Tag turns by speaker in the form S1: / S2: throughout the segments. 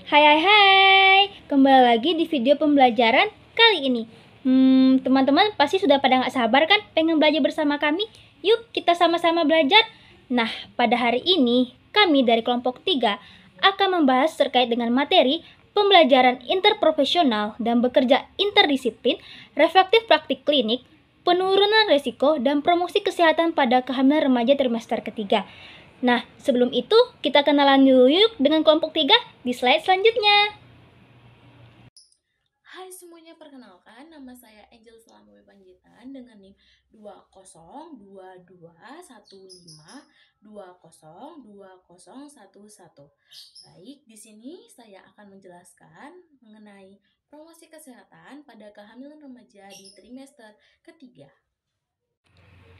S1: Hai, kembali lagi di video pembelajaran kali ini. Teman-teman pasti sudah pada nggak sabar kan pengen belajar bersama kami? Yuk kita sama-sama belajar. Nah, pada hari ini kami dari kelompok 3 akan membahas terkait dengan materi pembelajaran interprofesional dan bekerja interdisiplin, reflektif praktik klinik, penurunan resiko, dan promosi kesehatan pada kehamilan remaja trimester ketiga. Nah, sebelum itu kita kenalan dulu yuk dengan kelompok 3 di slide selanjutnya.
S2: Hai semuanya, perkenalkan nama saya Angel Selamowe Panjitan dengan NIM 202215202020111. Baik, di sini saya akan menjelaskan mengenai promosi kesehatan pada kehamilan remaja di trimester ketiga.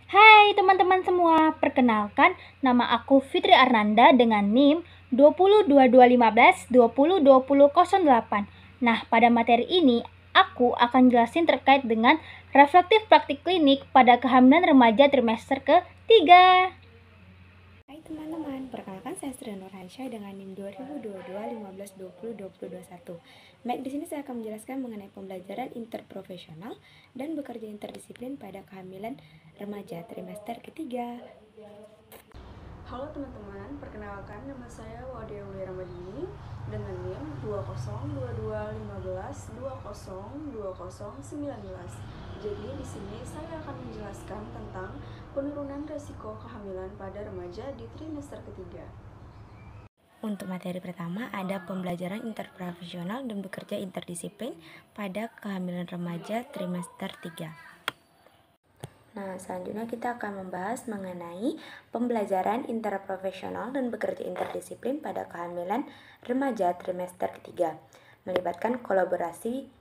S1: Hai teman-teman semua, perkenalkan nama aku Fitri Arnanda dengan NIM 202215202008. Nah, pada materi ini aku akan jelasin terkait dengan reflektif praktik klinik pada kehamilan remaja trimester ketiga.
S3: Hai teman-teman, perkenalkan saya Sri Nurhansyah dengan NIM 202215202021. Baik, di sini saya akan menjelaskan mengenai pembelajaran interprofesional dan bekerja interdisiplin pada kehamilan remaja trimester ketiga.
S4: Halo teman-teman, perkenalkan nama saya Wadia Uli Ramadini dengan NIM 202215202019. Jadi di sini saya akan menjelaskan tentang penurunan resiko kehamilan pada remaja di trimester ketiga.
S3: Untuk materi pertama ada pembelajaran interprofesional dan bekerja interdisiplin pada kehamilan remaja trimester 3. Nah, selanjutnya kita akan membahas mengenai pembelajaran interprofesional dan bekerja interdisiplin pada kehamilan remaja trimester ketiga, melibatkan kolaborasi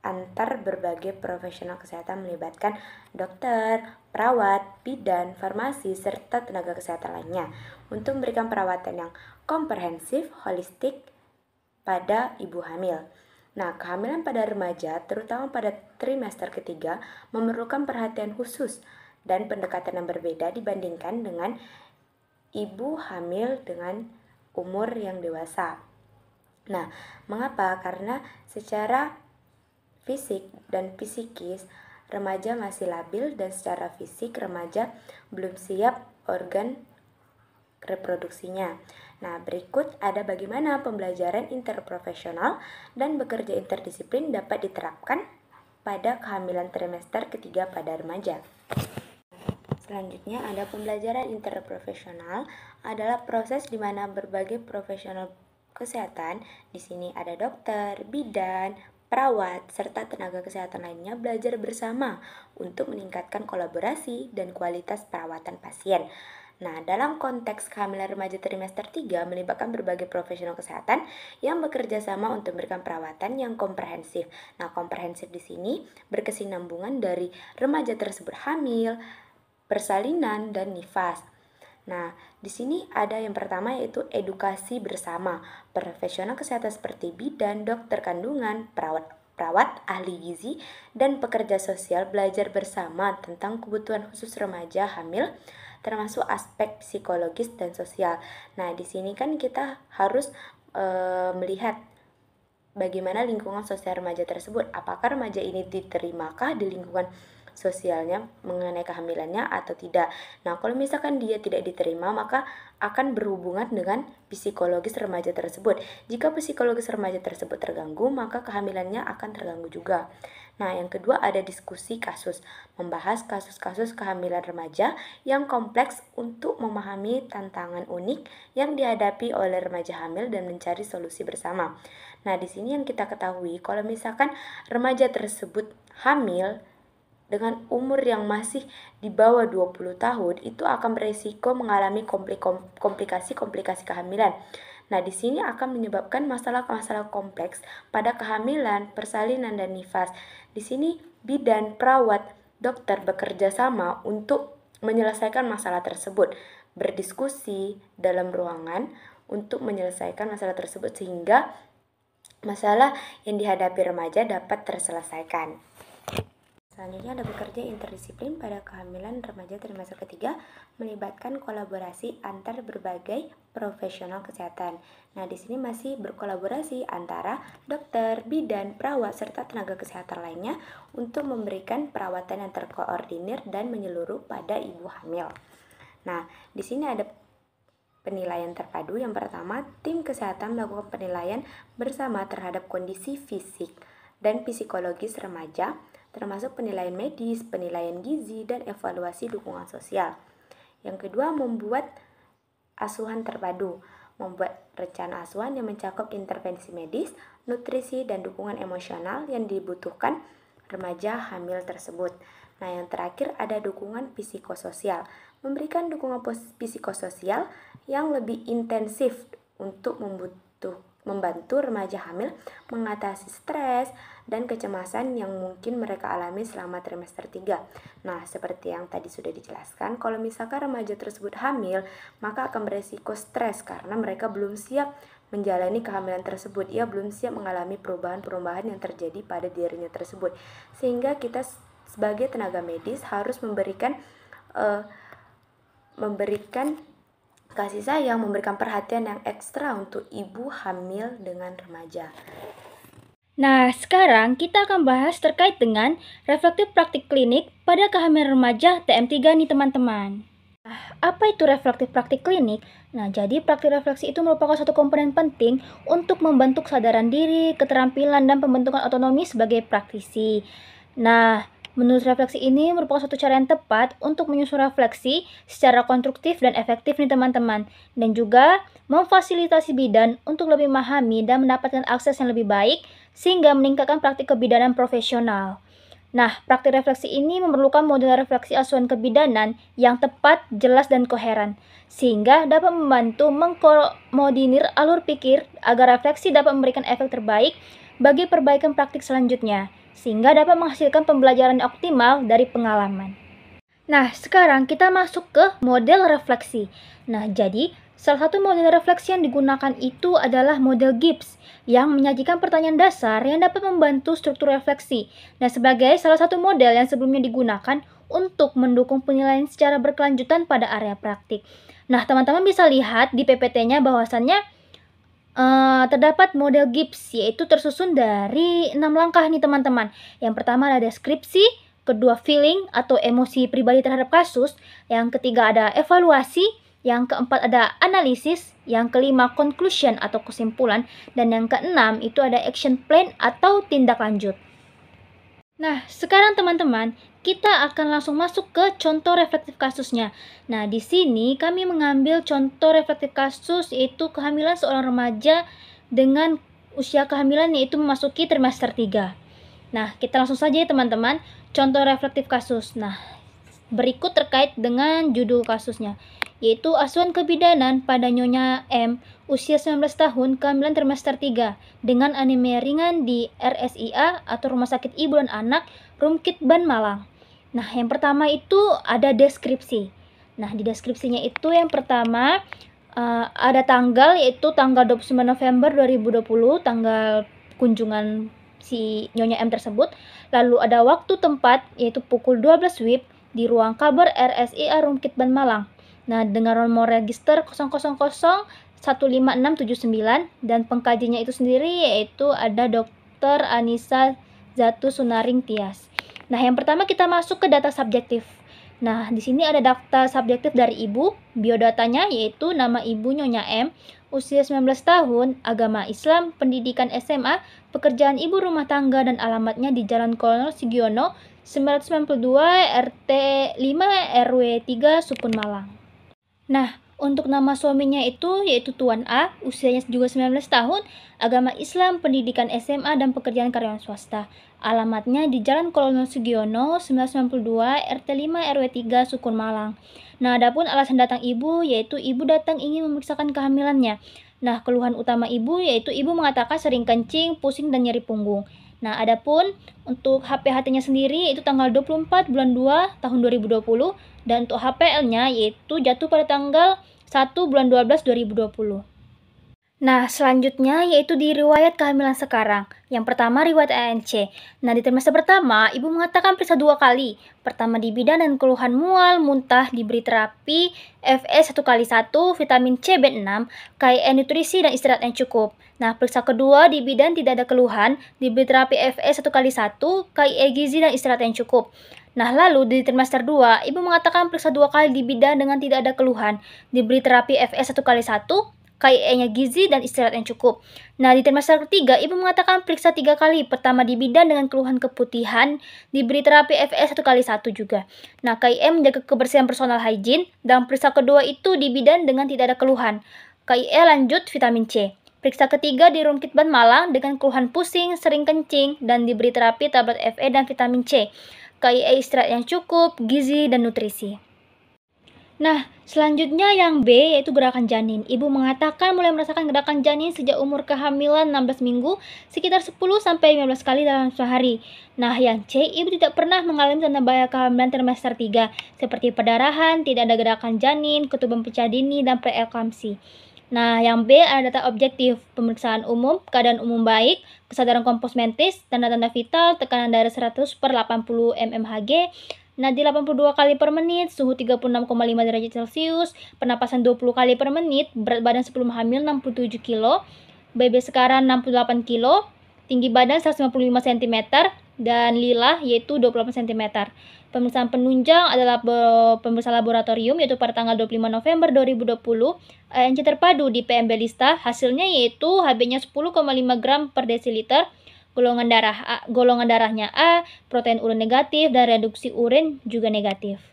S3: antar berbagai profesional kesehatan melibatkan dokter, perawat, bidan, farmasi, serta tenaga kesehatan lainnya untuk memberikan perawatan yang komprehensif, holistik pada ibu hamil. Nah, kehamilan pada remaja, terutama pada trimester ketiga, memerlukan perhatian khusus dan pendekatan yang berbeda dibandingkan dengan ibu hamil dengan umur yang dewasa. Nah, mengapa? Karena secara fisik dan psikis, remaja masih labil dan secara fisik remaja belum siap organ reproduksinya. Nah, berikut ada bagaimana pembelajaran interprofesional dan bekerja interdisiplin dapat diterapkan pada kehamilan trimester ketiga pada remaja. Selanjutnya ada pembelajaran interprofesional adalah proses di mana berbagai profesional kesehatan, di sini ada dokter, bidan, perawat, serta tenaga kesehatan lainnya belajar bersama untuk meningkatkan kolaborasi dan kualitas perawatan pasien. Nah, dalam konteks kehamilan remaja trimester 3 melibatkan berbagai profesional kesehatan yang bekerja sama untuk memberikan perawatan yang komprehensif. Nah, komprehensif di sini berkesinambungan dari remaja tersebut hamil, persalinan, dan nifas. Nah, di sini ada yang pertama yaitu edukasi bersama. Profesional kesehatan seperti bidan, dokter kandungan, perawat, ahli gizi, dan pekerja sosial belajar bersama tentang kebutuhan khusus remaja hamil, termasuk aspek psikologis dan sosial. Nah, di sini kan kita harus melihat bagaimana lingkungan sosial remaja tersebut. Apakah remaja ini diterimakah di lingkungan sosialnya mengenai kehamilannya atau tidak. Nah, kalau misalkan dia tidak diterima, maka akan berhubungan dengan psikologis remaja tersebut. Jika psikologis remaja tersebut terganggu, maka kehamilannya akan terganggu juga. Nah, yang kedua ada diskusi kasus, membahas kasus-kasus kehamilan remaja yang kompleks untuk memahami tantangan unik yang dihadapi oleh remaja hamil dan mencari solusi bersama. Nah, di sini yang kita ketahui, kalau misalkan remaja tersebut hamil dengan umur yang masih di bawah 20 tahun, itu akan beresiko mengalami komplikasi-komplikasi kehamilan. Nah, di sini akan menyebabkan masalah-masalah kompleks pada kehamilan, persalinan, dan nifas. Di sini bidan, perawat, dokter bekerja sama untuk menyelesaikan masalah tersebut, berdiskusi dalam ruangan untuk menyelesaikan masalah tersebut sehingga masalah yang dihadapi remaja dapat terselesaikan. Selanjutnya ada bekerja interdisiplin pada kehamilan remaja trimester ketiga, melibatkan kolaborasi antar berbagai profesional kesehatan. Nah, di sini masih berkolaborasi antara dokter, bidan, perawat, serta tenaga kesehatan lainnya untuk memberikan perawatan yang terkoordinir dan menyeluruh pada ibu hamil. Nah, di sini ada penilaian terpadu. Yang pertama, tim kesehatan melakukan penilaian bersama terhadap kondisi fisik dan psikologis remaja, termasuk penilaian medis, penilaian gizi, dan evaluasi dukungan sosial. Yang kedua, membuat asuhan terpadu, membuat rencana asuhan yang mencakup intervensi medis, nutrisi, dan dukungan emosional yang dibutuhkan remaja hamil tersebut. Nah, yang terakhir ada dukungan psikososial, memberikan dukungan psikososial yang lebih intensif untuk membantu remaja hamil mengatasi stres dan kecemasan yang mungkin mereka alami selama trimester 3. Nah, seperti yang tadi sudah dijelaskan, kalau misalkan remaja tersebut hamil, maka akan beresiko stres karena mereka belum siap menjalani kehamilan tersebut. Ia belum siap mengalami perubahan-perubahan yang terjadi pada dirinya tersebut. Sehingga kita sebagai tenaga medis harus memberikan kasih sayang, memberikan perhatian yang ekstra untuk ibu hamil dengan remaja.
S1: Nah, sekarang kita akan bahas terkait dengan reflektif praktik klinik pada kehamilan remaja TM3 nih teman-teman. Apa itu reflektif praktik klinik? Nah, jadi praktik refleksi itu merupakan satu komponen penting untuk membentuk kesadaran diri, keterampilan, dan pembentukan otonomi sebagai praktisi. Nah, menurut refleksi ini merupakan suatu cara yang tepat untuk menyusun refleksi secara konstruktif dan efektif nih teman-teman. Dan juga memfasilitasi bidan untuk lebih memahami dan mendapatkan akses yang lebih baik sehingga meningkatkan praktik kebidanan profesional. Nah, praktik refleksi ini memerlukan model refleksi asuhan kebidanan yang tepat, jelas, dan koheren, sehingga dapat membantu mengkoordinir alur pikir agar refleksi dapat memberikan efek terbaik bagi perbaikan praktik selanjutnya, sehingga dapat menghasilkan pembelajaran yang optimal dari pengalaman. Nah, sekarang kita masuk ke model refleksi. Nah, jadi salah satu model refleksi yang digunakan itu adalah model Gibbs yang menyajikan pertanyaan dasar yang dapat membantu struktur refleksi. Nah, sebagai salah satu model yang sebelumnya digunakan untuk mendukung penilaian secara berkelanjutan pada area praktik. Nah, teman-teman bisa lihat di PPT-nya bahwasannya terdapat model Gibbs, yaitu tersusun dari 6 langkah nih teman-teman. Yang pertama ada deskripsi, kedua feeling atau emosi pribadi terhadap kasus, yang ketiga ada evaluasi, yang keempat ada analisis, yang kelima conclusion atau kesimpulan, dan yang keenam itu ada action plan atau tindak lanjut. Nah, sekarang teman-teman, kita akan langsung masuk ke contoh reflektif kasusnya. Nah, di sini kami mengambil contoh reflektif kasus yaitu kehamilan seorang remaja dengan usia kehamilan yaitu memasuki trimester 3. Nah, kita langsung saja ya teman-teman, contoh reflektif kasus. Nah, berikut terkait dengan judul kasusnya, yaitu asuhan kebidanan pada Nyonya M, usia 19 tahun, kehamilan trimester 3, dengan anemia ringan di RSIA atau Rumah Sakit Ibu dan Anak, Rumkitban Malang. Nah, yang pertama itu ada deskripsi. Nah, di deskripsinya itu yang pertama ada tanggal, yaitu tanggal 29 November 2020, tanggal kunjungan si Nyonya M tersebut. Lalu ada waktu tempat, yaitu pukul 12 WIB di ruang kabar RSIA Rumkitban Malang. Nah, dengan nomor register 000-15679 dan pengkajinya itu sendiri yaitu ada Dr. Anissa Zatu Sunaring Tias. Nah, yang pertama kita masuk ke data subjektif. Nah, di sini ada data subjektif dari ibu, biodatanya yaitu nama ibu Nyonya M, usia 19 tahun, agama Islam, pendidikan SMA, pekerjaan ibu rumah tangga dan alamatnya di Jalan Kolonel Sugiono 992 RT 5 RW 3 Sukun Malang. Nah, untuk nama suaminya itu yaitu Tuan A, usianya juga 19 tahun, agama Islam, pendidikan SMA, dan pekerjaan karyawan swasta. Alamatnya di Jalan Kolonel Sugiono 992 RT 5 RW 3 Sukun Malang. Nah, adapun alasan datang ibu yaitu ibu datang ingin memeriksakan kehamilannya. Nah, keluhan utama ibu yaitu ibu mengatakan sering kencing, pusing, dan nyeri punggung. Nah, adapun untuk HPHT-nya sendiri itu tanggal 24 bulan 2 tahun 2020 dan untuk HPL-nya yaitu jatuh pada tanggal 1 bulan 12 2020. Nah, selanjutnya yaitu di riwayat kehamilan sekarang. Yang pertama riwayat ANC. Nah, di trimester pertama, ibu mengatakan periksa 2 kali. Pertama di bidan dan keluhan mual, muntah, diberi terapi, FE 1x1, vitamin C B6, KIE nutrisi dan istirahat yang cukup. Nah, periksa kedua di bidan tidak ada keluhan, diberi terapi FE 1x1, KIE gizi dan istirahat yang cukup. Nah, lalu di trimester 2, ibu mengatakan periksa 2 kali di bidan dengan tidak ada keluhan, diberi terapi FE 1x1, KIE-nya gizi dan istirahat yang cukup. Nah, di trimester ketiga, ibu mengatakan periksa 3 kali. Pertama di bidan dengan keluhan keputihan, diberi terapi FE 1x1 juga. Nah, KIE menjaga kebersihan personal hygiene, dan periksa kedua itu di bidan dengan tidak ada keluhan. KIE lanjut vitamin C. Periksa ketiga di Rumkitban Malang dengan keluhan pusing, sering kencing, dan diberi terapi tablet FE dan vitamin C. KIE istirahat yang cukup, gizi, dan nutrisi. Nah, selanjutnya yang B yaitu gerakan janin. Ibu mengatakan mulai merasakan gerakan janin sejak umur kehamilan 16 minggu, sekitar 10-15 kali dalam sehari. Nah, yang C, ibu tidak pernah mengalami tanda bahaya kehamilan trimester 3, seperti perdarahan, tidak ada gerakan janin, ketuban pecah dini, dan preeklamsi. Nah, yang B ada data objektif, pemeriksaan umum, keadaan umum baik, kesadaran kompos mentis, tanda-tanda vital, tekanan darah 100/80 mmHg, nadi 82 kali per menit, suhu 36,5 derajat Celcius, pernapasan 20 kali per menit, berat badan sebelum hamil 67 kg, BB sekarang 68 kg, tinggi badan 155 cm, dan lila yaitu 28 cm. Pemeriksaan penunjang adalah pemeriksaan laboratorium yaitu pada tanggal 25 November 2020, ANC terpadu di PMB Lista, hasilnya yaitu HB-nya 10,5 gram per desiliter, golongan darahnya A, protein urin negatif, dan reduksi urin juga negatif.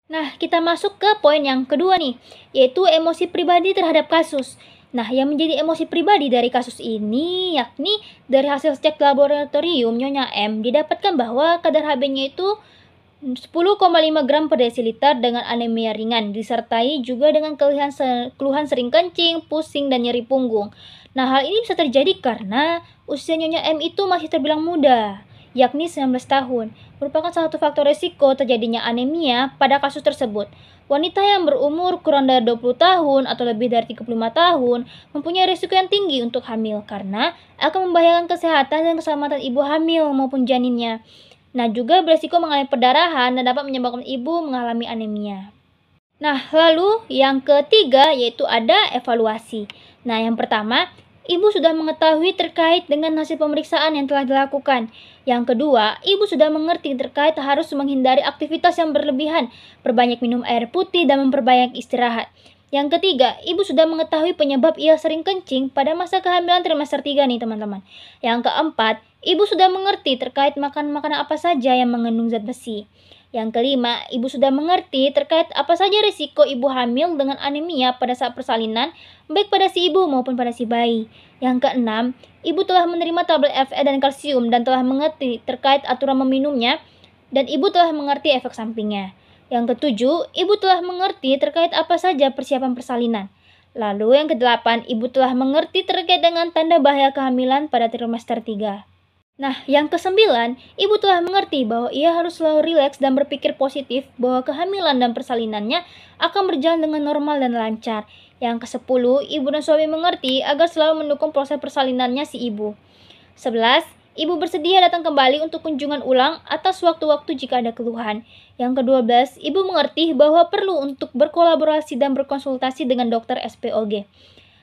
S1: Nah, kita masuk ke poin yang kedua nih, yaitu emosi pribadi terhadap kasus. Nah, yang menjadi emosi pribadi dari kasus ini yakni dari hasil cek laboratorium Nyonya M didapatkan bahwa kadar HB-nya itu 10,5 gram per desiliter dengan anemia ringan, disertai juga dengan keluhan sering kencing, pusing, dan nyeri punggung. Nah, hal ini bisa terjadi karena usia Nyonya M itu masih terbilang muda, yakni 19 tahun, merupakan salah satu faktor risiko terjadinya anemia pada kasus tersebut. Wanita yang berumur kurang dari 20 tahun atau lebih dari 35 tahun mempunyai risiko yang tinggi untuk hamil karena akan membahayakan kesehatan dan keselamatan ibu hamil maupun janinnya. Nah, juga berisiko mengalami perdarahan dan dapat menyebabkan ibu mengalami anemia. Nah, lalu yang ketiga yaitu ada evaluasi. Nah, yang pertama, ibu sudah mengetahui terkait dengan hasil pemeriksaan yang telah dilakukan. Yang kedua, ibu sudah mengerti terkait harus menghindari aktivitas yang berlebihan, perbanyak minum air putih, dan memperbanyak istirahat. Yang ketiga, ibu sudah mengetahui penyebab ia sering kencing pada masa kehamilan trimester 3 nih teman-teman. Yang keempat, ibu sudah mengerti terkait makanan apa saja yang mengandung zat besi. Yang kelima, ibu sudah mengerti terkait apa saja risiko ibu hamil dengan anemia pada saat persalinan, baik pada si ibu maupun pada si bayi. Yang keenam, ibu telah menerima tablet FE dan kalsium dan telah mengerti terkait aturan meminumnya, dan ibu telah mengerti efek sampingnya. Yang ketujuh, ibu telah mengerti terkait apa saja persiapan persalinan. Lalu yang kedelapan, ibu telah mengerti terkait dengan tanda bahaya kehamilan pada trimester 3. Nah, yang kesembilan, ibu telah mengerti bahwa ia harus selalu rileks dan berpikir positif bahwa kehamilan dan persalinannya akan berjalan dengan normal dan lancar. Yang kesepuluh, ibu dan suami mengerti agar selalu mendukung proses persalinannya si ibu. 11. Ibu bersedia datang kembali untuk kunjungan ulang atas waktu-waktu jika ada keluhan. Yang ke-12, ibu mengerti bahwa perlu untuk berkolaborasi dan berkonsultasi dengan dokter SPOG.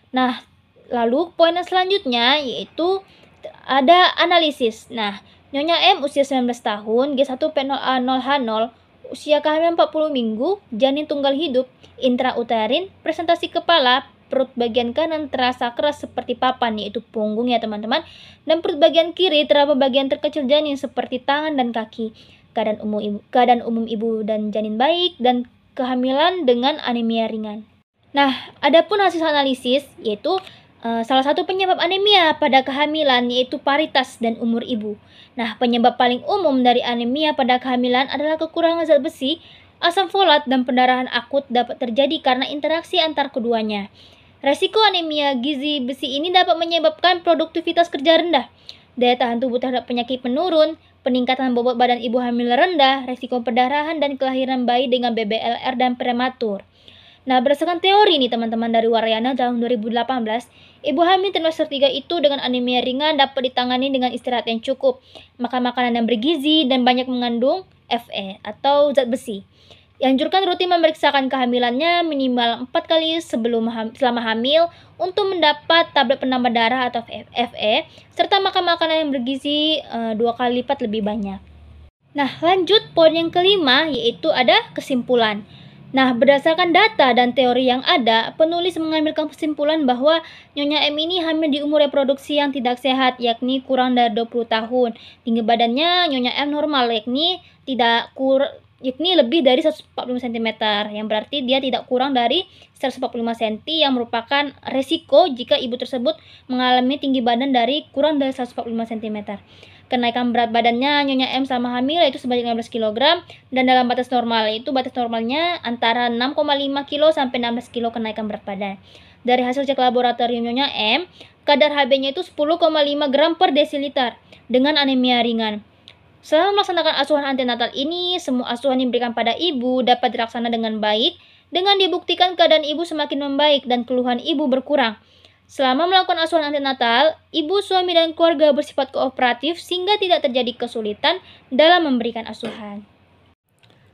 S1: Nah, lalu poin yang selanjutnya yaitu ada analisis. Nah, Nyonya M usia 19 tahun, G1P0A0H0, usia kehamilan 40 minggu, janin tunggal hidup, intrauterin, presentasi kepala, perut bagian kanan terasa keras seperti papan, yaitu punggung ya teman-teman, dan perut bagian kiri teraba bagian terkecil janin seperti tangan dan kaki. Keadaan umum ibu dan janin baik, dan kehamilan dengan anemia ringan. Nah, adapun hasil analisis yaitu salah satu penyebab anemia pada kehamilan yaitu paritas dan umur ibu. Nah, penyebab paling umum dari anemia pada kehamilan adalah kekurangan zat besi, asam folat, dan pendarahan akut dapat terjadi karena interaksi antar keduanya. Resiko anemia gizi besi ini dapat menyebabkan produktivitas kerja rendah, daya tahan tubuh terhadap penyakit menurun, peningkatan bobot badan ibu hamil rendah, resiko perdarahan, dan kelahiran bayi dengan BBLR dan prematur. Nah, berdasarkan teori nih teman-teman dari Waryana tahun 2018, ibu hamil trimester 3 itu dengan anemia ringan dapat ditangani dengan istirahat yang cukup, makan makanan yang bergizi, dan banyak mengandung Fe atau zat besi. Dianjurkan rutin memeriksakan kehamilannya minimal 4 kali selama hamil untuk mendapat tablet penambah darah atau Fe, serta makan makanan yang bergizi 2 kali lipat lebih banyak. Nah, lanjut poin yang kelima, yaitu ada kesimpulan. Nah, berdasarkan data dan teori yang ada, penulis mengambil kesimpulan bahwa Nyonya M ini hamil di umur reproduksi yang tidak sehat, yakni kurang dari 20 tahun. Tinggi badannya Nyonya M normal, yakni lebih dari 140 cm, yang berarti dia tidak kurang dari 145 cm, yang merupakan resiko jika ibu tersebut mengalami tinggi badan dari kurang dari 145 cm. Kenaikan berat badannya Nyonya M selama hamil yaitu sebanyak 15 kg, dan dalam batas normal, yaitu batas normalnya antara 6,5 kg sampai 16 kg kenaikan berat badan. Dari hasil cek laboratorium Nyonya M, kadar Hb-nya itu 10,5 gram per desiliter dengan anemia ringan. Selama melaksanakan asuhan antenatal ini, semua asuhan yang diberikan pada ibu dapat dilaksanakan dengan baik, dengan dibuktikan keadaan ibu semakin membaik dan keluhan ibu berkurang. Selama melakukan asuhan antenatal, ibu, suami, dan keluarga bersifat kooperatif sehingga tidak terjadi kesulitan dalam memberikan asuhan.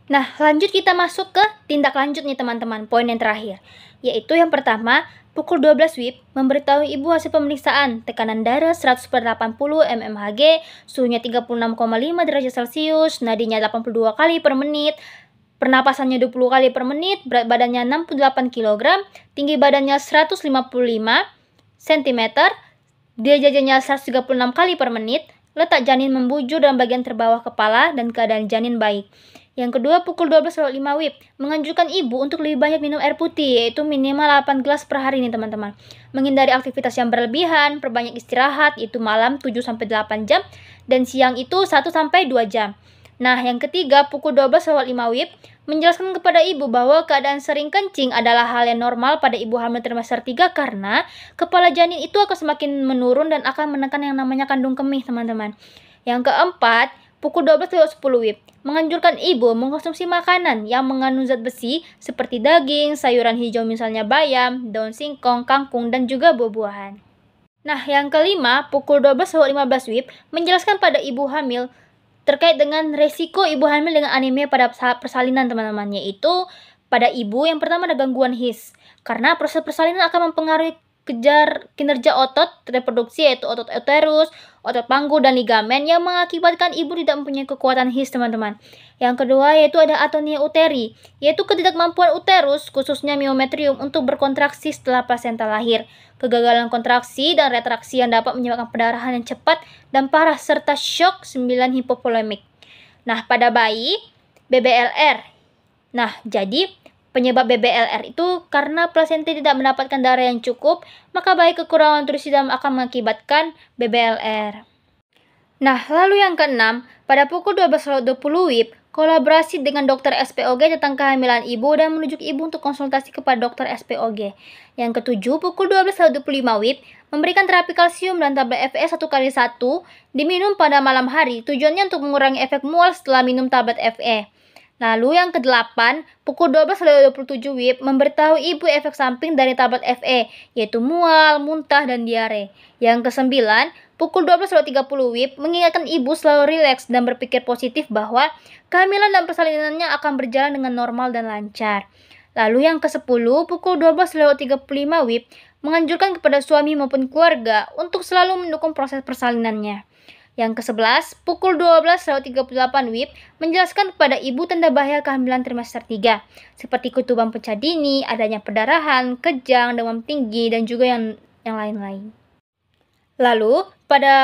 S1: Nah, lanjut kita masuk ke tindak lanjut nih teman-teman, poin yang terakhir. Yaitu yang pertama, pukul 12 WIB, memberitahu ibu hasil pemeriksaan, tekanan darah 100/80 mmHg, suhunya 36,5 derajat Celcius, nadinya 82 kali per menit, pernapasannya 20 kali per menit, berat badannya 68 kg, tinggi badannya 155 cm, dia jajannya 136 kali per menit, letak janin membujur dalam bagian terbawah kepala, dan keadaan janin baik. Yang kedua, pukul 12.05 WIB, menganjurkan ibu untuk lebih banyak minum air putih, yaitu minimal 8 gelas per hari nih teman-teman. Menghindari aktivitas yang berlebihan, perbanyak istirahat, yaitu malam 7-8 jam, dan siang itu 1-2 jam. Nah, yang ketiga, pukul 12.05 WIB, menjelaskan kepada ibu bahwa keadaan sering kencing adalah hal yang normal pada ibu hamil trimester 3 karena kepala janin itu akan semakin menurun dan akan menekan yang namanya kandung kemih, teman-teman. Yang keempat, pukul 12.10 WIB, menganjurkan ibu mengkonsumsi makanan yang mengandung zat besi seperti daging, sayuran hijau misalnya bayam, daun singkong, kangkung, dan juga buah-buahan. Nah, yang kelima, pukul 12.15 WIB, menjelaskan pada ibu hamil terkait dengan resiko ibu hamil dengan anemia pada saat persalinan, teman-teman, yaitu pada ibu yang pertama ada gangguan HIS, karena proses persalinan akan mempengaruhi kinerja otot reproduksi, yaitu otot uterus, otot panggul, dan ligamen, yang mengakibatkan ibu tidak mempunyai kekuatan HIS, teman-teman. Yang kedua yaitu ada atonia uteri, yaitu ketidakmampuan uterus, khususnya miometrium, untuk berkontraksi setelah plasenta lahir. Kegagalan kontraksi dan retraksi yang dapat menyebabkan pendarahan yang cepat dan parah, serta shock 9 hipovolemik. Nah, pada bayi, BBLR. Nah, jadi penyebab BBLR itu karena plasenta tidak mendapatkan darah yang cukup, maka bayi kekurangan nutrisi dalam akan mengakibatkan BBLR. Nah, lalu yang keenam, pada pukul 12.20 WIB, kolaborasi dengan dokter SPOG tentang kehamilan ibu dan menunjuk ibu untuk konsultasi kepada dokter SPOG. Yang ketujuh, pukul 12.25 WIB, memberikan terapi kalsium dan tablet Fe 1x1 diminum pada malam hari, tujuannya untuk mengurangi efek mual setelah minum tablet Fe. Lalu yang ke-8, pukul 12.27 WIB, memberitahu ibu efek samping dari tablet Fe, yaitu mual, muntah, dan diare. Yang ke-9, pukul 12.30 WIB, mengingatkan ibu selalu rileks dan berpikir positif bahwa kehamilan dan persalinannya akan berjalan dengan normal dan lancar. Lalu yang ke-10, pukul 12.35 WIB, menganjurkan kepada suami maupun keluarga untuk selalu mendukung proses persalinannya. Yang ke-11, pukul 12.38 WIB, menjelaskan kepada ibu tanda bahaya kehamilan trimester 3, seperti ketuban pecah dini, adanya perdarahan, kejang, demam tinggi, dan juga yang lain-lain. Lalu, pada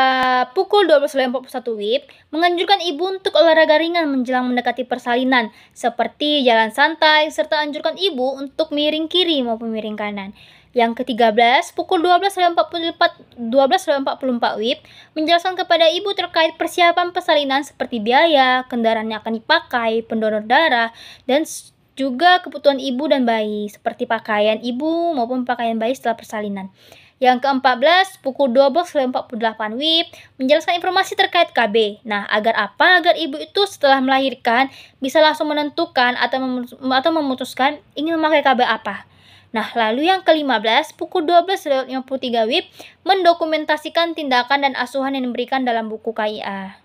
S1: pukul 12.41 WIB, menganjurkan ibu untuk olahraga ringan menjelang mendekati persalinan, seperti jalan santai, serta anjurkan ibu untuk miring kiri maupun miring kanan. Yang ke-13, pukul 12.44 WIB, menjelaskan kepada ibu terkait persiapan persalinan seperti biaya, kendaraan yang akan dipakai, pendonor darah, dan juga kebutuhan ibu dan bayi, seperti pakaian ibu maupun pakaian bayi setelah persalinan. Yang ke-14, pukul 12.48 WIB, menjelaskan informasi terkait KB. Nah, agar apa? Agar ibu itu setelah melahirkan bisa langsung menentukan atau memutuskan ingin memakai KB apa. Nah, lalu yang ke-15, pukul 12.53 WIB, mendokumentasikan tindakan dan asuhan yang diberikan dalam buku KIA.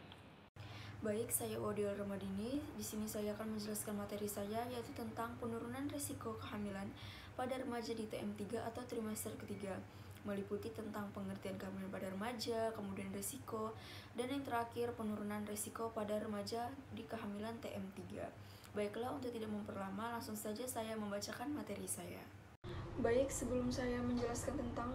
S4: Baik, saya Odiol Ramadini. Di sini saya akan menjelaskan materi saya, yaitu tentang penurunan risiko kehamilan pada remaja di TM3 atau trimester ketiga, meliputi tentang pengertian kehamilan pada remaja, kemudian risiko, dan yang terakhir penurunan risiko pada remaja di kehamilan TM3. Baiklah, untuk tidak memperlama, langsung saja saya membacakan materi saya. Baik, sebelum saya menjelaskan tentang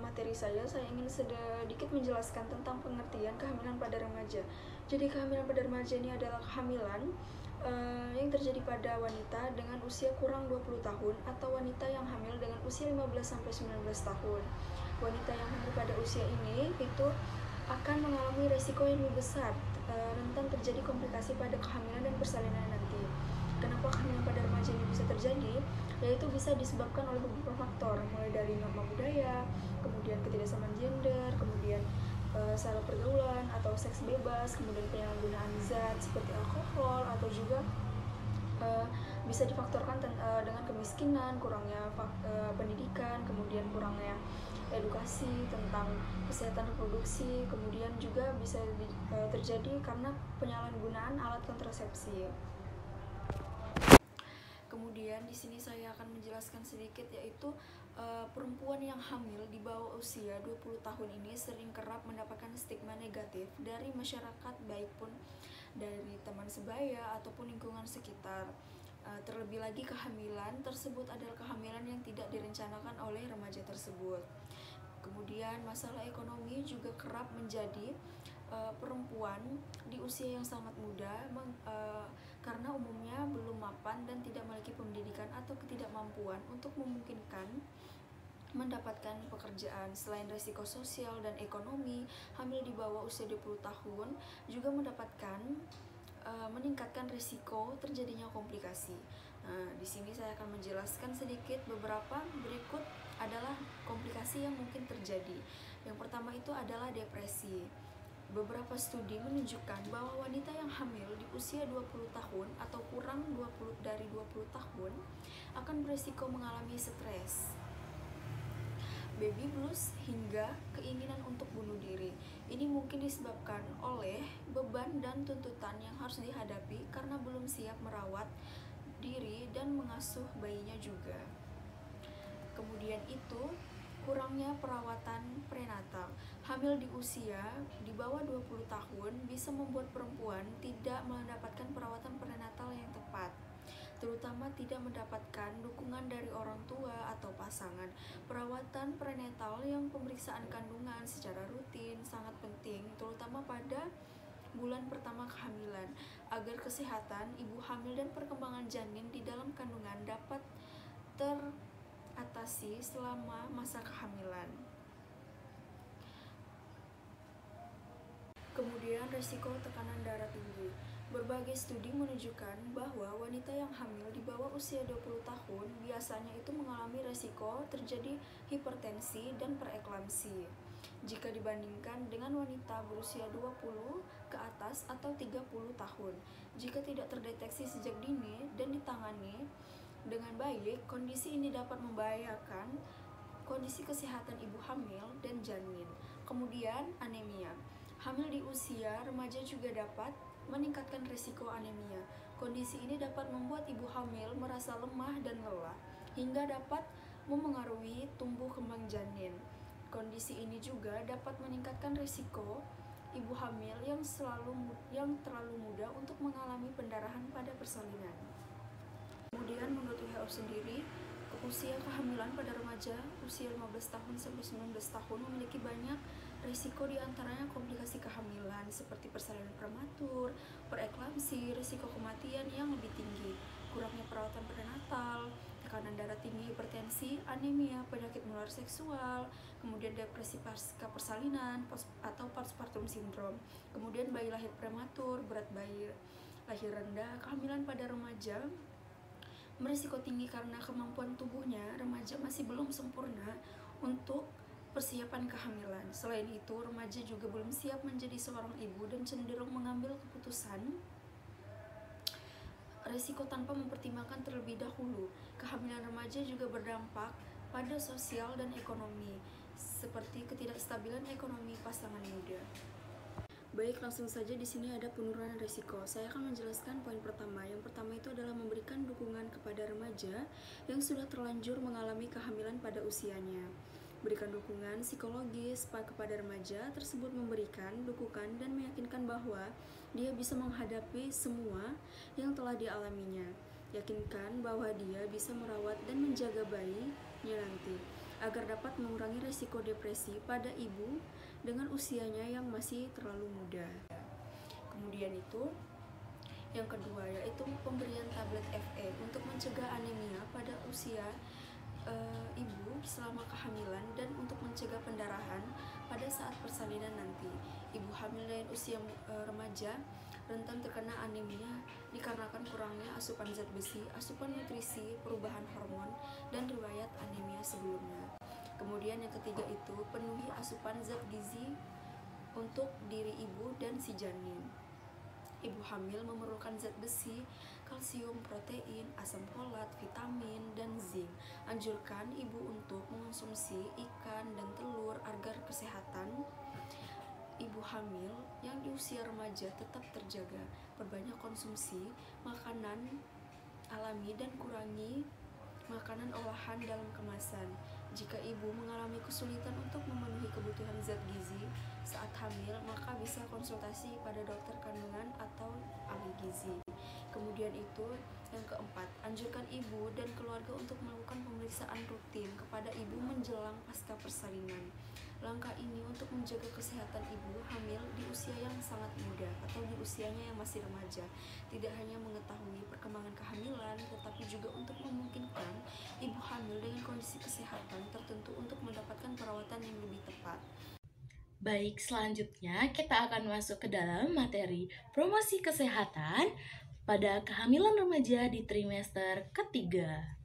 S4: materi saya ingin sedikit menjelaskan tentang pengertian kehamilan pada remaja. Jadi kehamilan pada remaja ini adalah kehamilan yang terjadi pada wanita dengan usia kurang 20 tahun atau wanita yang hamil dengan usia 15-19 tahun. Wanita yang hamil pada usia ini itu akan mengalami resiko yang lebih besar, rentan terjadi komplikasi pada kehamilan dan persalinan nanti. Kenapa kehamilan pada remaja ini bisa terjadi? Yaitu bisa disebabkan oleh beberapa faktor, mulai dari norma budaya, kemudian ketidaksamaan gender, kemudian saraf pergaulan atau seks bebas, kemudian penyalahgunaan zat seperti alkohol, atau juga bisa difaktorkan dengan kemiskinan, kurangnya pendidikan, kemudian kurangnya edukasi tentang kesehatan reproduksi, kemudian juga bisa terjadi karena penyalahgunaan alat kontrasepsi. Kemudian di sini saya akan menjelaskan sedikit, yaitu perempuan yang hamil di bawah usia 20 tahun ini sering kerap mendapatkan stigma negatif dari masyarakat, baik pun dari teman sebaya ataupun lingkungan sekitar. Terlebih lagi kehamilan tersebut adalah kehamilan yang tidak direncanakan oleh remaja tersebut. Kemudian masalah ekonomi juga kerap menjadi perempuan di usia yang sangat muda karena umumnya belum mapan dan tidak memiliki pendidikan atau ketidakmampuan untuk memungkinkan mendapatkan pekerjaan. Selain risiko sosial dan ekonomi, hamil di bawah usia 20 tahun juga meningkatkan risiko terjadinya komplikasi. Nah, di sini saya akan menjelaskan sedikit beberapa. Berikut adalah komplikasi yang mungkin terjadi. Yang pertama itu adalah depresi. Beberapa studi menunjukkan bahwa wanita yang hamil di usia 20 tahun atau kurang dari 20 tahun akan berisiko mengalami stres, baby blues, hingga keinginan untuk bunuh diri. Ini mungkin disebabkan oleh beban dan tuntutan yang harus dihadapi karena belum siap merawat diri dan mengasuh bayinya juga. Kemudian itu kurangnya perawatan prenatal. Hamil di usia di bawah 20 tahun bisa membuat perempuan tidak mendapatkan perawatan prenatal yang tepat, terutama tidak mendapatkan dukungan dari orang tua atau pasangan. Perawatan prenatal yang pemeriksaan kandungan secara rutin sangat penting, terutama pada bulan pertama kehamilan, agar kesehatan ibu hamil dan perkembangan janin di dalam kandungan dapat teratasi selama masa kehamilan. Kemudian risiko tekanan darah tinggi. Berbagai studi menunjukkan bahwa wanita yang hamil di bawah usia 20 tahun biasanya itu mengalami risiko terjadi hipertensi dan preeklamsi jika dibandingkan dengan wanita berusia 20 ke atas atau 30 tahun. Jika tidak terdeteksi sejak dini dan ditangani dengan baik, kondisi ini dapat membahayakan kondisi kesehatan ibu hamil dan janin. Kemudian anemia. Hamil di usia remaja juga dapat meningkatkan risiko anemia. Kondisi ini dapat membuat ibu hamil merasa lemah dan lelah, hingga dapat memengaruhi tumbuh kembang janin. Kondisi ini juga dapat meningkatkan risiko ibu hamil yang terlalu muda untuk mengalami pendarahan pada persalinan. Kemudian menurut WHO sendiri, usia kehamilan pada remaja usia 15 tahun sampai 19 tahun memiliki banyak risiko, diantaranya komplikasi kehamilan seperti persalinan prematur, preeklamsi, risiko kematian yang lebih tinggi, kurangnya perawatan prenatal, tekanan darah tinggi, hipertensi, anemia, penyakit menular seksual, kemudian depresi pasca persalinan atau postpartum syndrome, kemudian bayi lahir prematur, berat bayi lahir rendah. Kehamilan pada remaja berisiko tinggi karena kemampuan tubuhnya remaja masih belum sempurna untuk persiapan kehamilan. Selain itu, remaja juga belum siap menjadi seorang ibu dan cenderung mengambil keputusan resiko tanpa mempertimbangkan terlebih dahulu. Kehamilan remaja juga berdampak pada sosial dan ekonomi, seperti ketidakstabilan ekonomi pasangan muda. Baik, langsung saja di sini ada penurunan risiko. Saya akan menjelaskan poin pertama. Yang pertama itu adalah memberikan dukungan kepada remaja yang sudah terlanjur mengalami kehamilan pada usianya. Berikan dukungan psikologis kepada remaja tersebut, memberikan dukungan dan meyakinkan bahwa dia bisa menghadapi semua yang telah dialaminya. Yakinkan bahwa dia bisa merawat dan menjaga bayinya nanti, agar dapat mengurangi risiko depresi pada ibu dengan usianya yang masih terlalu muda. Kemudian itu, yang kedua yaitu pemberian tablet FE untuk mencegah anemia pada usia ibu selama kehamilan dan untuk mencegah pendarahan pada saat persalinan nanti. Ibu hamil dan usia remaja rentan terkena anemia dikarenakan kurangnya asupan zat besi, asupan nutrisi, perubahan hormon, dan riwayat anemia sebelumnya. Kemudian yang ketiga itu penuhi asupan zat gizi untuk diri ibu dan si janin. Ibu hamil memerlukan zat besi, kalsium, protein, asam folat, vitamin, dan zinc. Anjurkan ibu untuk mengonsumsi ikan dan telur agar kesehatan ibu hamil yang di usia remaja tetap terjaga. Perbanyak konsumsi makanan alami dan kurangi makanan olahan dalam kemasan. Jika ibu mengalami kesulitan untuk memenuhi kebutuhan zat gizi saat hamil, maka bisa konsultasi pada dokter kandungan atau ahli gizi. Kemudian itu yang keempat, anjurkan ibu dan keluarga untuk melakukan pemeriksaan rutin kepada ibu menjelang pasca persalinan. Langkah ini untuk menjaga kesehatan ibu hamil di usia yang sangat muda atau di usianya yang masih remaja. Tidak hanya mengetahui perkembangan kehamilan, tetapi juga untuk memungkinkan ibu hamil dengan kondisi kesehatan tertentu untuk mendapatkan perawatan yang lebih tepat.
S2: Baik, selanjutnya kita akan masuk ke dalam materi promosi kesehatan pada kehamilan remaja di trimester ketiga.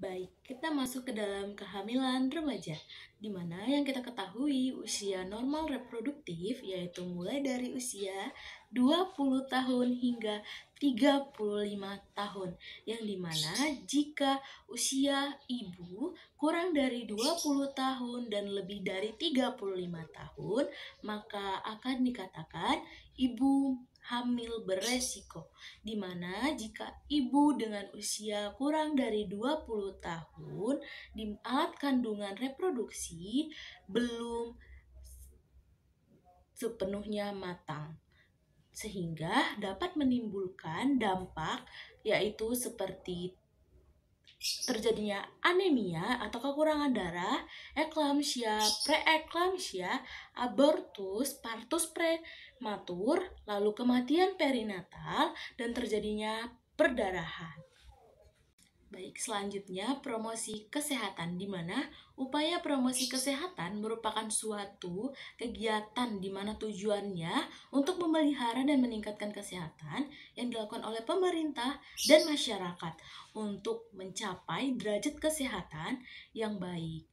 S2: Baik, kita masuk ke dalam kehamilan remaja, di mana yang kita ketahui usia normal reproduktif yaitu mulai dari usia 20 tahun hingga 35 tahun, yang dimana jika usia ibu kurang dari 20 tahun dan lebih dari 35 tahun, maka akan dikatakan ibu hamil beresiko, di mana jika ibu dengan usia kurang dari 20 tahun di alat kandungan reproduksi belum sepenuhnya matang, sehingga dapat menimbulkan dampak yaitu seperti terjadinya anemia atau kekurangan darah, eklamsia, preeklamsia, abortus, partus prematur, lalu kematian perinatal, dan terjadinya perdarahan. Baik, selanjutnya promosi kesehatan, di mana upaya promosi kesehatan merupakan suatu kegiatan di mana tujuannya untuk memelihara dan meningkatkan kesehatan yang dilakukan oleh pemerintah dan masyarakat untuk mencapai derajat kesehatan yang baik.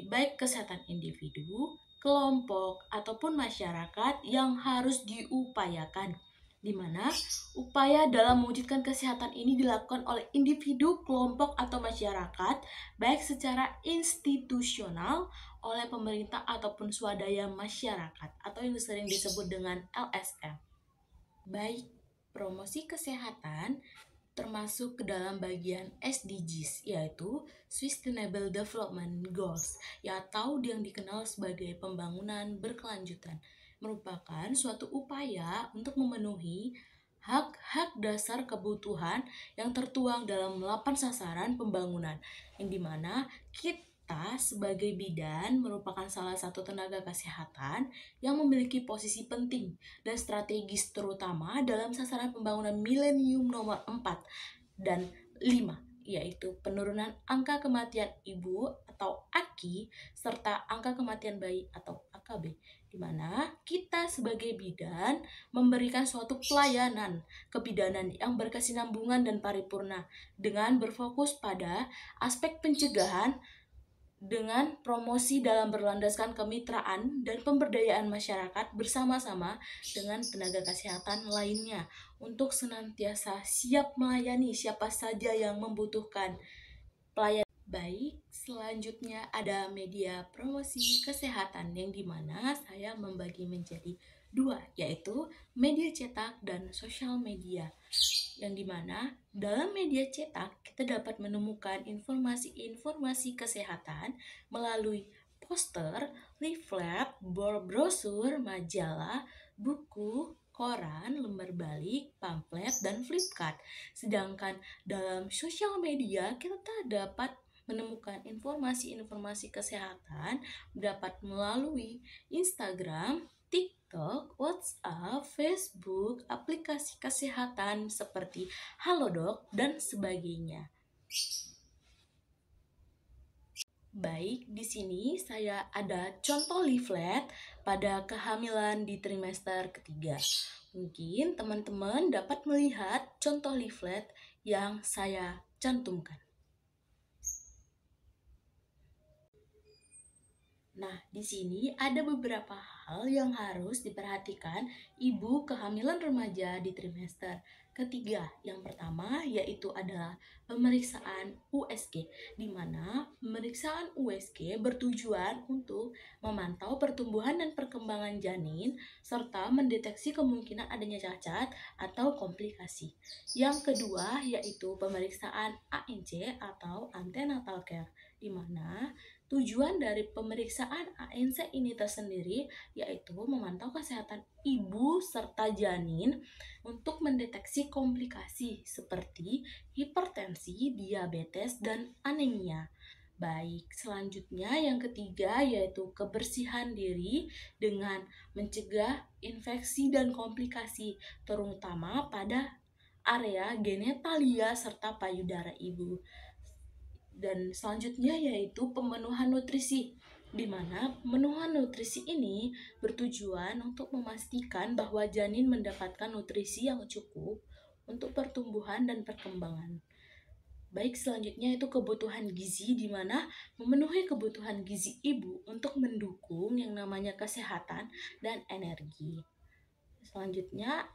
S2: Baik kesehatan individu, kelompok, ataupun masyarakat yang harus diupayakan, di mana upaya dalam mewujudkan kesehatan ini dilakukan oleh individu, kelompok, atau masyarakat, baik secara institusional oleh pemerintah ataupun swadaya masyarakat, atau yang sering disebut dengan LSM. Baik, promosi kesehatan termasuk ke dalam bagian SDGs, yaitu Sustainable Development Goals, atau yang dikenal sebagai pembangunan berkelanjutan, merupakan suatu upaya untuk memenuhi hak-hak dasar kebutuhan yang tertuang dalam 8 sasaran pembangunan, yang dimana kita sebagai bidan merupakan salah satu tenaga kesehatan yang memiliki posisi penting dan strategis terutama dalam sasaran pembangunan milenium nomor 4 dan 5, yaitu penurunan angka kematian ibu atau AKI serta angka kematian bayi atau AKB, di mana kita sebagai bidan memberikan suatu pelayanan kebidanan yang berkesinambungan dan paripurna dengan berfokus pada aspek pencegahan dengan promosi dalam berlandaskan kemitraan dan pemberdayaan masyarakat bersama-sama dengan tenaga kesehatan lainnya untuk senantiasa siap melayani siapa saja yang membutuhkan pelayanan. Baik, selanjutnya ada media promosi kesehatan yang dimana saya membagi menjadi dua, yaitu media cetak dan sosial media. Yang dimana dalam media cetak kita dapat menemukan informasi-informasi kesehatan melalui poster, leaflet, brosur, majalah, buku, koran, lembar balik, pamflet, dan flipkart. Sedangkan dalam sosial media kita dapat menemukan informasi-informasi kesehatan dapat melalui Instagram, TikTok, WhatsApp, Facebook, aplikasi kesehatan seperti Halodoc, dan sebagainya. Baik, di sini saya ada contoh leaflet pada kehamilan di trimester ketiga. Mungkin teman-teman dapat melihat contoh leaflet yang saya cantumkan. Nah, di sini ada beberapa hal yang harus diperhatikan ibu kehamilan remaja di trimester ketiga. Yang pertama yaitu adalah pemeriksaan USG, di mana pemeriksaan USG bertujuan untuk memantau pertumbuhan dan perkembangan janin serta mendeteksi kemungkinan adanya cacat atau komplikasi. Yang kedua yaitu pemeriksaan ANC atau antenatal care, di mana tujuan dari pemeriksaan ANC ini tersendiri yaitu memantau kesehatan ibu serta janin untuk mendeteksi komplikasi seperti hipertensi, diabetes, dan anemia. Baik, selanjutnya yang ketiga yaitu kebersihan diri dengan mencegah infeksi dan komplikasi terutama pada area genitalia serta payudara ibu. Dan selanjutnya yaitu pemenuhan nutrisi, di mana pemenuhan nutrisi ini bertujuan untuk memastikan bahwa janin mendapatkan nutrisi yang cukup untuk pertumbuhan dan perkembangan. Baik, selanjutnya itu kebutuhan gizi, di mana memenuhi kebutuhan gizi ibu untuk mendukung yang namanya kesehatan dan energi. Selanjutnya,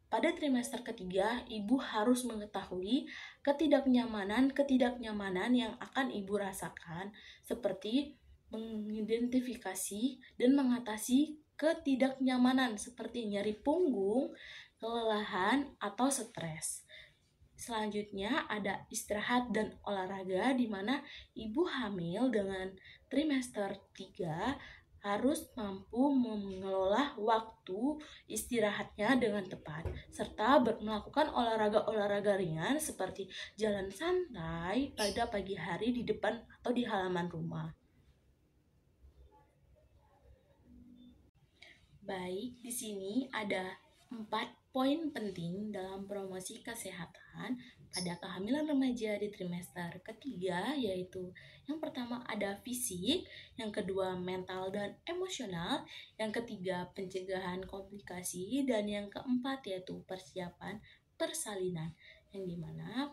S2: pada trimester ketiga, ibu harus mengetahui ketidaknyamanan yang akan ibu rasakan, seperti mengidentifikasi dan mengatasi ketidaknyamanan seperti nyeri punggung, kelelahan, atau stres. Selanjutnya ada istirahat dan olahraga, di mana ibu hamil dengan trimester 3 harus mampu mengelola waktu istirahatnya dengan tepat, serta melakukan olahraga-olahraga ringan seperti jalan santai pada pagi hari di depan atau di halaman rumah. Baik, di sini ada 4 poin penting dalam promosi kesehatan pada kehamilan remaja di trimester ketiga, yaitu yang pertama ada fisik, yang kedua mental dan emosional, yang ketiga pencegahan komplikasi, dan yang keempat yaitu persiapan persalinan, yang dimana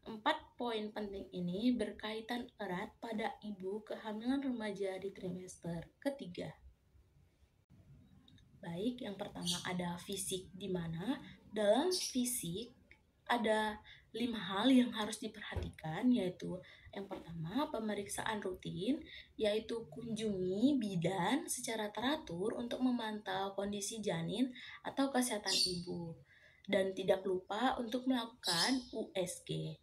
S2: 4 poin penting ini berkaitan erat pada ibu kehamilan remaja di trimester ketiga. Baik, yang pertama ada fisik, di mana dalam fisik ada 5 hal yang harus diperhatikan, yaitu yang pertama pemeriksaan rutin, yaitu kunjungi bidan secara teratur untuk memantau kondisi janin atau kesehatan ibu, dan tidak lupa untuk melakukan USG.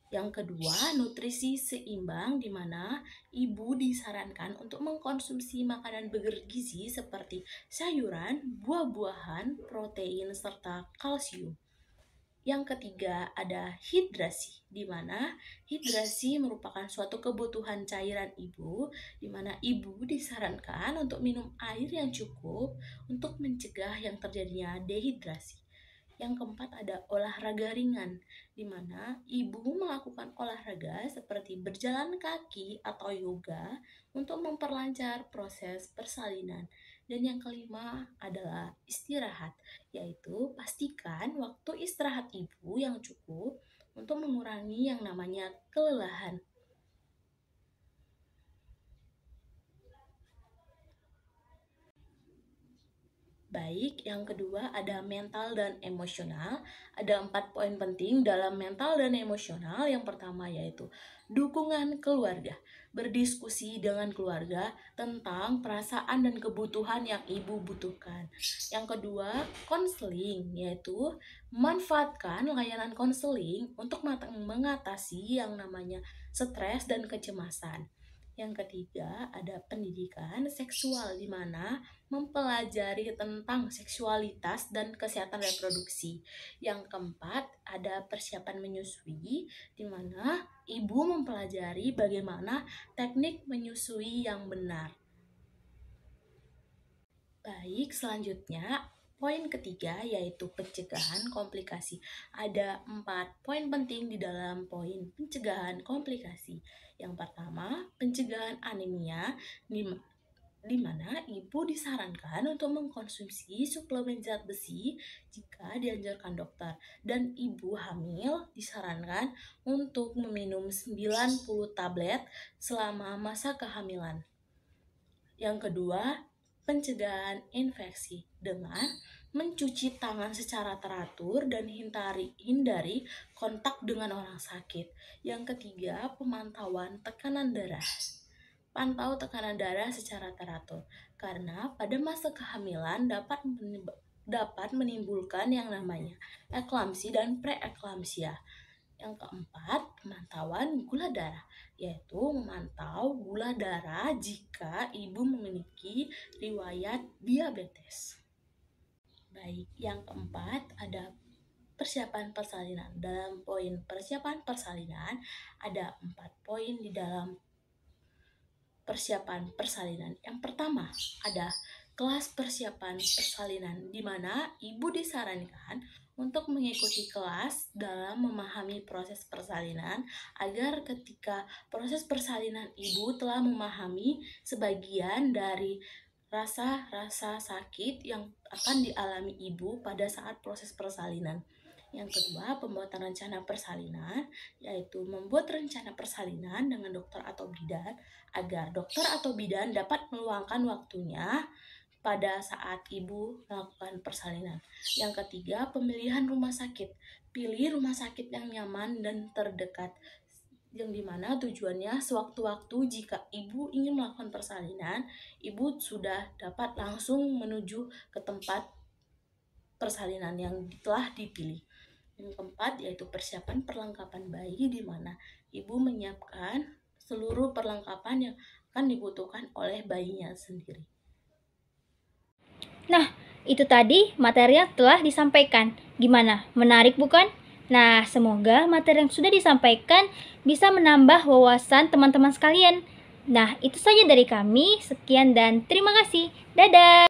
S2: Yang kedua, nutrisi seimbang, di mana ibu disarankan untuk mengkonsumsi makanan bergizi seperti sayuran, buah-buahan, protein, serta kalsium. Yang ketiga ada hidrasi, di mana hidrasi merupakan suatu kebutuhan cairan ibu, di mana ibu disarankan untuk minum air yang cukup untuk mencegah yang terjadinya dehidrasi. Yang keempat ada olahraga ringan, di mana ibu melakukan olahraga seperti berjalan kaki atau yoga untuk memperlancar proses persalinan. Dan yang kelima adalah istirahat, yaitu pastikan waktu istirahat ibu yang cukup untuk mengurangi yang namanya kelelahan. Baik, yang kedua ada mental dan emosional. Ada 4 poin penting dalam mental dan emosional. Yang pertama yaitu dukungan keluarga. Berdiskusi dengan keluarga tentang perasaan dan kebutuhan yang ibu butuhkan. Yang kedua, konseling, yaitu memanfaatkan layanan konseling untuk mengatasi yang namanya stres dan kecemasan. Yang ketiga, ada pendidikan seksual, di mana mempelajari tentang seksualitas dan kesehatan reproduksi. Yang keempat, ada persiapan menyusui, di mana ibu mempelajari bagaimana teknik menyusui yang benar. Baik, selanjutnya poin ketiga yaitu pencegahan komplikasi. Ada 4 poin penting di dalam poin pencegahan komplikasi. Yang pertama, pencegahan anemia, di mana ibu disarankan untuk mengkonsumsi suplemen zat besi jika dianjurkan dokter, dan ibu hamil disarankan untuk meminum 90 tablet selama masa kehamilan. Yang kedua, pencegahan infeksi dengan mencuci tangan secara teratur dan hindari kontak dengan orang sakit. Yang ketiga, pemantauan tekanan darah. Pantau tekanan darah secara teratur, karena pada masa kehamilan dapat menimbulkan yang namanya eklamsi dan preeklamsia. Yang keempat, pemantauan gula darah, yaitu memantau gula darah jika ibu memiliki riwayat diabetes. Baik, yang keempat ada persiapan persalinan. Dalam poin persiapan persalinan ada 4 poin di dalam persiapan persalinan. Yang pertama ada kelas persiapan persalinan, di mana ibu disarankan untuk mengikuti kelas dalam memahami proses persalinan, agar ketika proses persalinan ibu telah memahami sebagian dari rasa-rasa sakit yang akan dialami ibu pada saat proses persalinan. Yang kedua, pembuatan rencana persalinan, yaitu membuat rencana persalinan dengan dokter atau bidan, agar dokter atau bidan dapat meluangkan waktunya pada saat ibu melakukan persalinan. Yang ketiga, pemilihan rumah sakit. Pilih rumah sakit yang nyaman dan terdekat, yang dimana tujuannya sewaktu-waktu jika ibu ingin melakukan persalinan, ibu sudah dapat langsung menuju ke tempat persalinan yang telah dipilih. Yang keempat yaitu persiapan perlengkapan bayi, di mana ibu menyiapkan seluruh perlengkapan yang akan dibutuhkan oleh bayinya sendiri.
S1: Nah, itu tadi materi yang telah disampaikan. Gimana? Menarik bukan? Nah, semoga materi yang sudah disampaikan bisa menambah wawasan teman-teman sekalian. Nah, itu saja dari kami. Sekian dan terima kasih. Dadah!